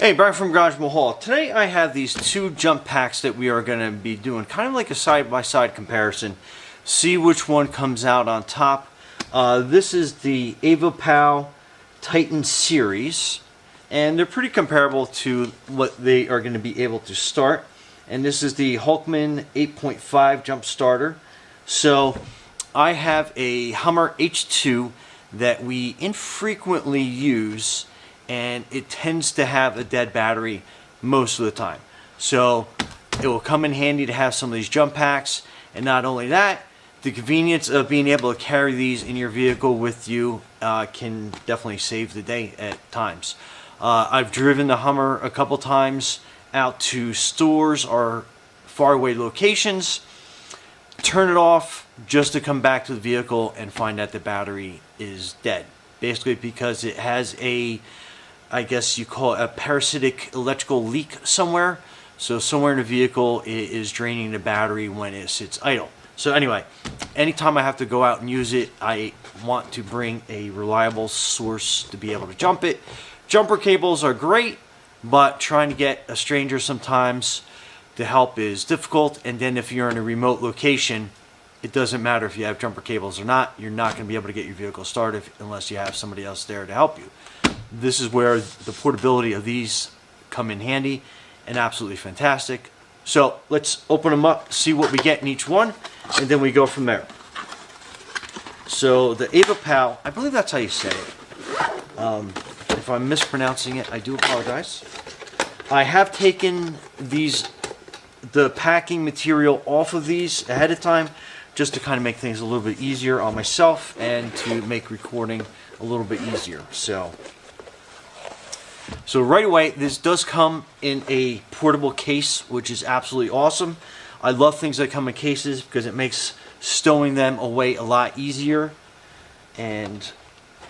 Hey, Brian from Garage Mahal. Today I have these two jump packs that we are going to be doing kind of like a side-by-side comparison. See which one comes out on top. This is the AVOPOW Titan series, and they're pretty comparable to what they are going to be able to start. And this is the Hulkman 8.5 jump starter. So I have a Hummer H2 that we infrequently use, and it tends to have a dead battery most of the time. So it will come in handy to have some of these jump packs, and not only that, the convenience of being able to carry these in your vehicle with you can definitely save the day at times. I've driven the Hummer a couple times out to stores or faraway locations, turn it off just to come back to the vehicle and find that the battery is dead. Basically because it has a, I guess you call it a parasitic electrical leak somewhere. So somewhere in the vehicle it is draining the battery when it sits idle. So anyway, anytime I have to go out and use it, I want to bring a reliable source to be able to jump it. Jumper cables are great, but trying to get a stranger sometimes to help is difficult. And then if you're in a remote location, it doesn't matter if you have jumper cables or not. You're not going to be able to get your vehicle started unless you have somebody else there to help you. This is where the portability of these come in handy and absolutely fantastic. So let's open them up, see what we get in each one, and then we go from there. So the AVOPOW, I believe that's how you say it. If I'm mispronouncing it, I do apologize. I have taken the packing material off of these ahead of time just to kind of make things a little bit easier on myself and to make recording a little bit easier. So right away, this does come in a portable case, which is absolutely awesome. I love things that come in cases because it makes stowing them away a lot easier. And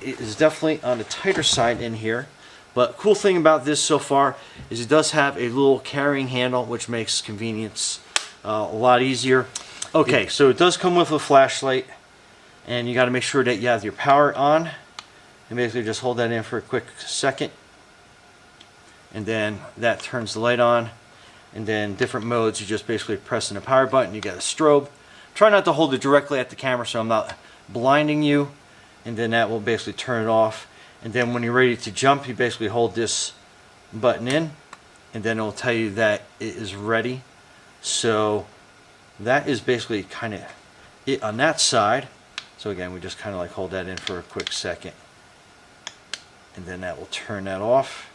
it is definitely on the tighter side in here. But cool thing about this so far is it does have a little carrying handle, which makes convenience a lot easier. Okay, so it does come with a flashlight, and you got to make sure that you have your power on. And basically just hold that in for a quick second. And then that turns the light on. And then different modes, you just basically press in the power button, you got a strobe. Try not to hold it directly at the camera so I'm not blinding you. And then that will basically turn it off. And then when you're ready to jump, you basically hold this button in, and then it will tell you that it is ready. So that is basically kind of it on that side. So again, we just kind of like hold that in for a quick second, and then that will turn that off.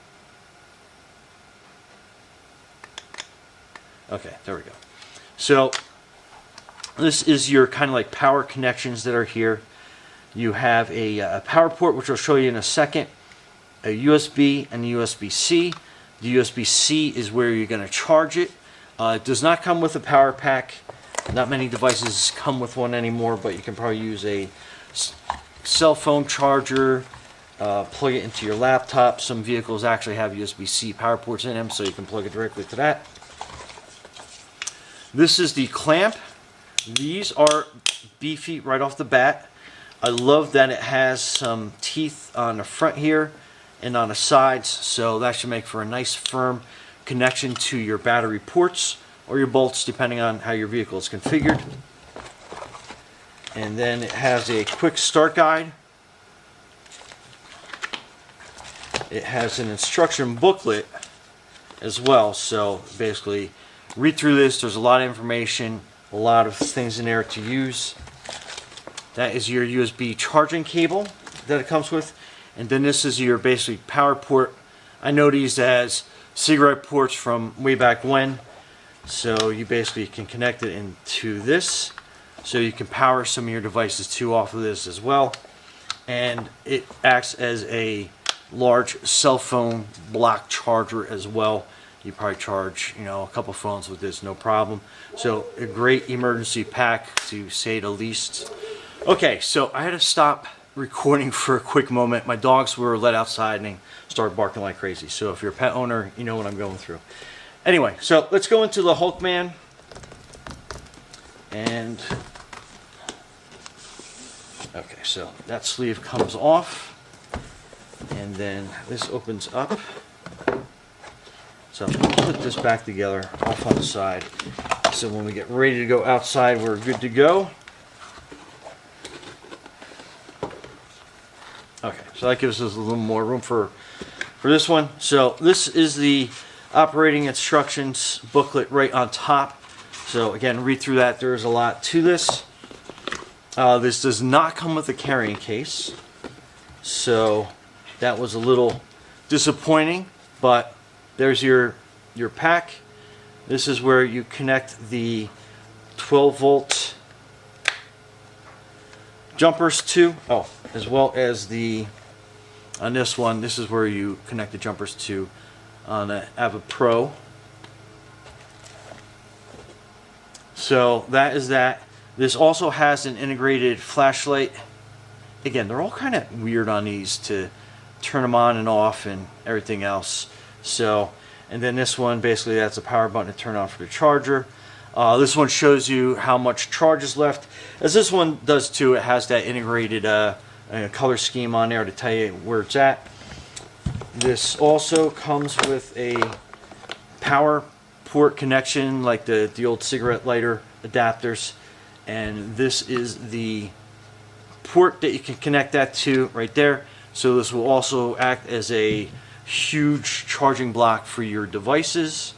Okay, there we go. So this is your kind of like power connections that are here. You have a power port, which I'll show you in a second, a USB and a USB-C. The USB-C is where you're going to charge it. It does not come with a power pack. Not many devices come with one anymore, but you can probably use a cell phone charger, plug it into your laptop. Some vehicles actually have USB-C power ports in them, so you can plug it directly to that. This is the clamp. These are beefy right off the bat. I love that it has some teeth on the front here and on the sides, so that should make for a nice firm connection to your battery ports or your bolts, depending on how your vehicle is configured. And then it has a quick start guide. It has an instruction booklet as well, so basically read through this. There's a lot of information, a lot of things in there to use. That is your USB charging cable that it comes with. And then this is your basically power port. I know these as cigarette ports from way back when. So you basically can connect it into this. So you can power some of your devices too off of this as well. And it acts as a large cell phone block charger as well. You probably charge, a couple phones with this, no problem. So a great emergency pack, to say the least. Okay, so I had to stop recording for a quick moment. My dogs were let outside and they started barking like crazy. So if you're a pet owner, you know what I'm going through. Anyway, so let's go into the Hulkman. And okay, so that sleeve comes off. And then this opens up. So put this back together off on the side. So when we get ready to go outside, we're good to go. Okay, so that gives us a little more room for this one. So this is the operating instructions booklet right on top. So again, read through that. There's a lot to this. This does not come with a carrying case. So that was a little disappointing, but there's your pack. This is where you connect the 12 volt jumpers to, as well as on this one, this is where you connect the jumpers to on the Ava Pro. So that is that. This also has an integrated flashlight. Again, they're all kind of weird on these to turn them on and off and everything else. So, and then this one, basically that's a power button to turn on for the charger. This one shows you how much charge is left. As this one does too, it has that integrated color scheme on there to tell you where it's at. This also comes with a power port connection like the old cigarette lighter adapters. And this is the port that you can connect that to right there. So this will also act as a huge charging block for your devices.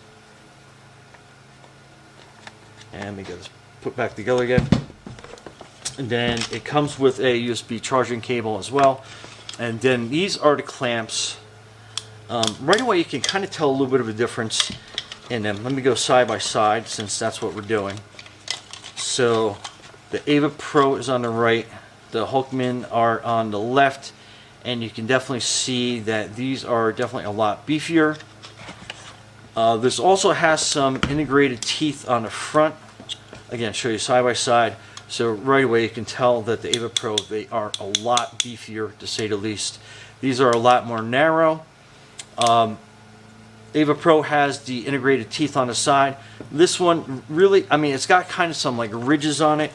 And we get this put back together again. And then it comes with a USB charging cable as well. And then these are the clamps. Right away you can kind of tell a little bit of a difference in them. Let me go side by side since that's what we're doing. So the Ava Pro is on the right, the Hulkman are on the left, and you can definitely see that these are definitely a lot beefier. This also has some integrated teeth on the front. Again, show you side by side. So right away you can tell that the Ava Pro, they are a lot beefier to say the least. These are a lot more narrow. Ava Pro has the integrated teeth on the side. This one really, I mean, it's got kind of some like ridges on it.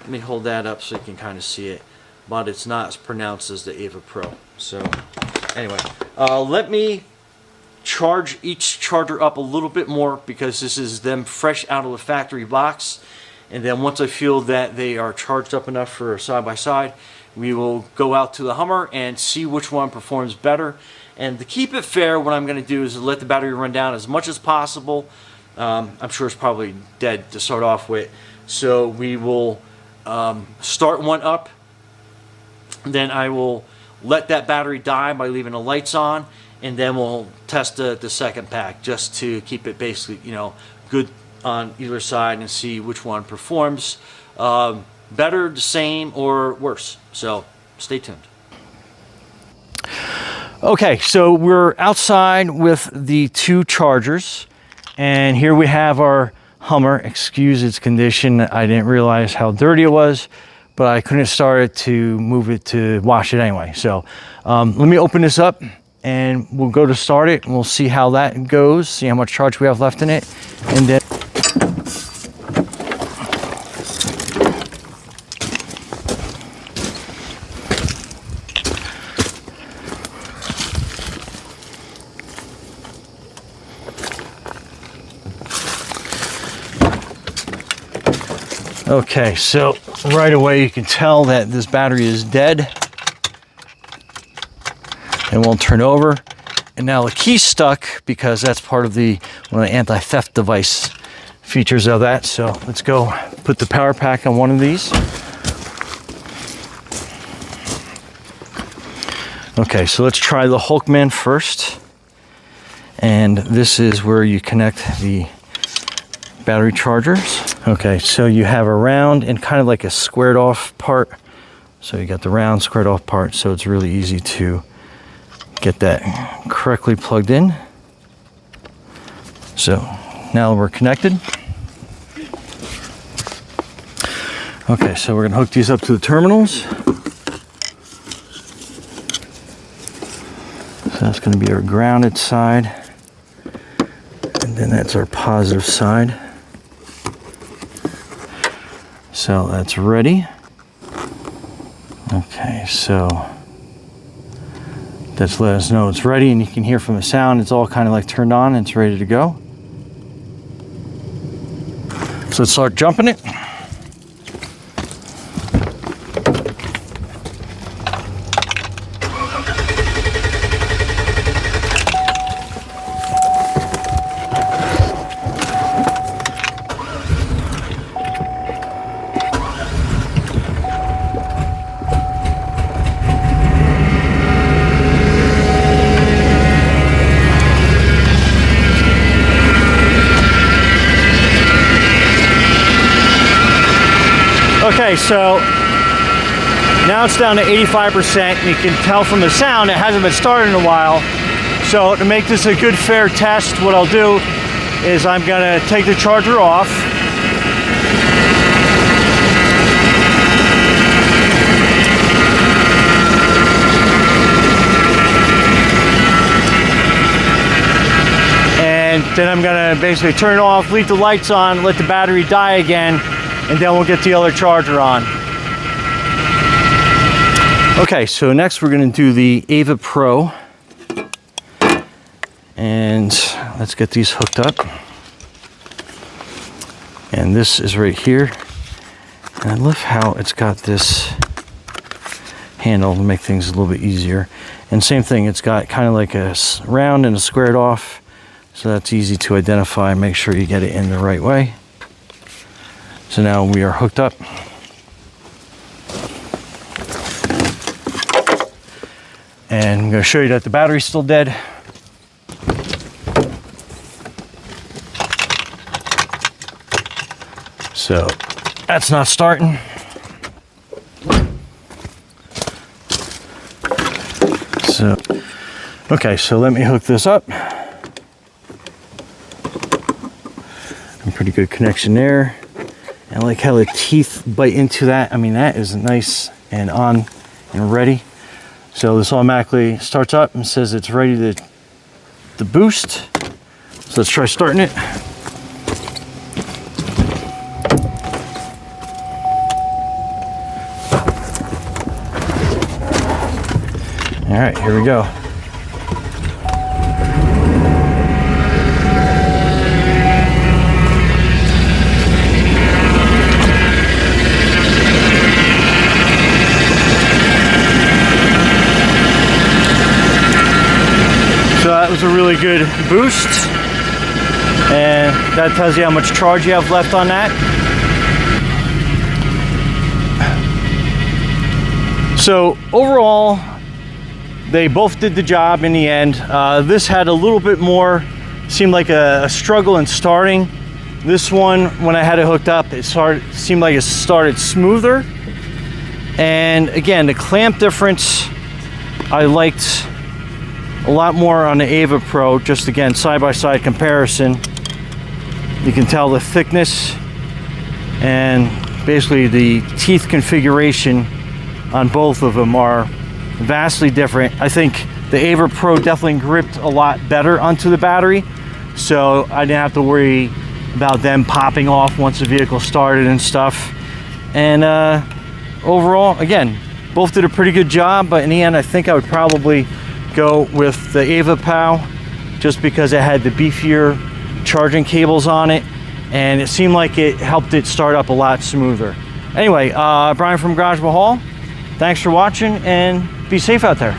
Let me hold that up so you can kind of see it. But it's not as pronounced as the Ava Pro. So anyway, let me charge each charger up a little bit more because this is them fresh out of the factory box. And then once I feel that they are charged up enough for side by side, we will go out to the Hummer and see which one performs better. And to keep it fair, what I'm going to do is let the battery run down as much as possible. I'm sure it's probably dead to start off with. So we will start one up. Then I will let that battery die by leaving the lights on. And then we'll test the second pack just to keep it basically, good on either side and see which one performs better, the same, or worse. So stay tuned. Okay, so we're outside with the two chargers, and here we have our Hummer. Excuse its condition. I didn't realize how dirty it was, but I couldn't start it to move it to wash it anyway. So let me open this up and we'll go to start it and we'll see how that goes, see how much charge we have left in it, and then okay, so right away you can tell that this battery is dead. It won't turn over. And now the key's stuck because that's part of one of the anti-theft device features of that. So let's go put the power pack on one of these. Okay, so let's try the Hulkman first. And this is where you connect the battery chargers. Okay, so you have a round and kind of like a squared off part. So you got the round squared off part, so it's really easy to get that correctly plugged in. So now we're connected. Okay, so we're gonna hook these up to the terminals. So that's gonna be our grounded side. And then that's our positive side. So that's ready. Okay, so That's letting us know it's ready, and you can hear from the sound it's all kind of like turned on and it's ready to go. So let's start jumping it. Okay, so now it's down to 85%, and you can tell from the sound it hasn't been started in a while. So to make this a good fair test, what I'll do is I'm gonna take the charger off. And then I'm gonna basically turn it off, leave the lights on, let the battery die again, and then we'll get the other charger on. Okay, so next we're gonna do the Ava Pro. And let's get these hooked up. And this is right here. And I love how it's got this handle to make things a little bit easier. And same thing, it's got kind of like a round and a squared off. So that's easy to identify. Make sure you get it in the right way. So now we are hooked up. And I'm going to show you that the battery's still dead. So that's not starting. So, okay, so let me hook this up. Pretty good connection there. I like how the teeth bite into that. I mean, that is nice and on and ready. So this automatically starts up and says it's ready to boost. So let's try starting it. All right, here we go. So that was a really good boost, and that tells you how much charge you have left on that. So overall, they both did the job in the end. This had a little bit more, seemed like a struggle in starting. This one, when I had it hooked up, seemed like it started smoother. And again, the clamp difference, I liked a lot more on the Ava Pro. Just again, side-by-side comparison. You can tell the thickness and basically the teeth configuration on both of them are vastly different. I think the Ava Pro definitely gripped a lot better onto the battery, so I didn't have to worry about them popping off once the vehicle started and stuff. And overall, again, both did a pretty good job, but in the end I think I would probably go with the Ava POW just because it had the beefier charging cables on it, and it seemed like it helped it start up a lot smoother. Anyway, Brian from Garage Mahal, thanks for watching, and be safe out there.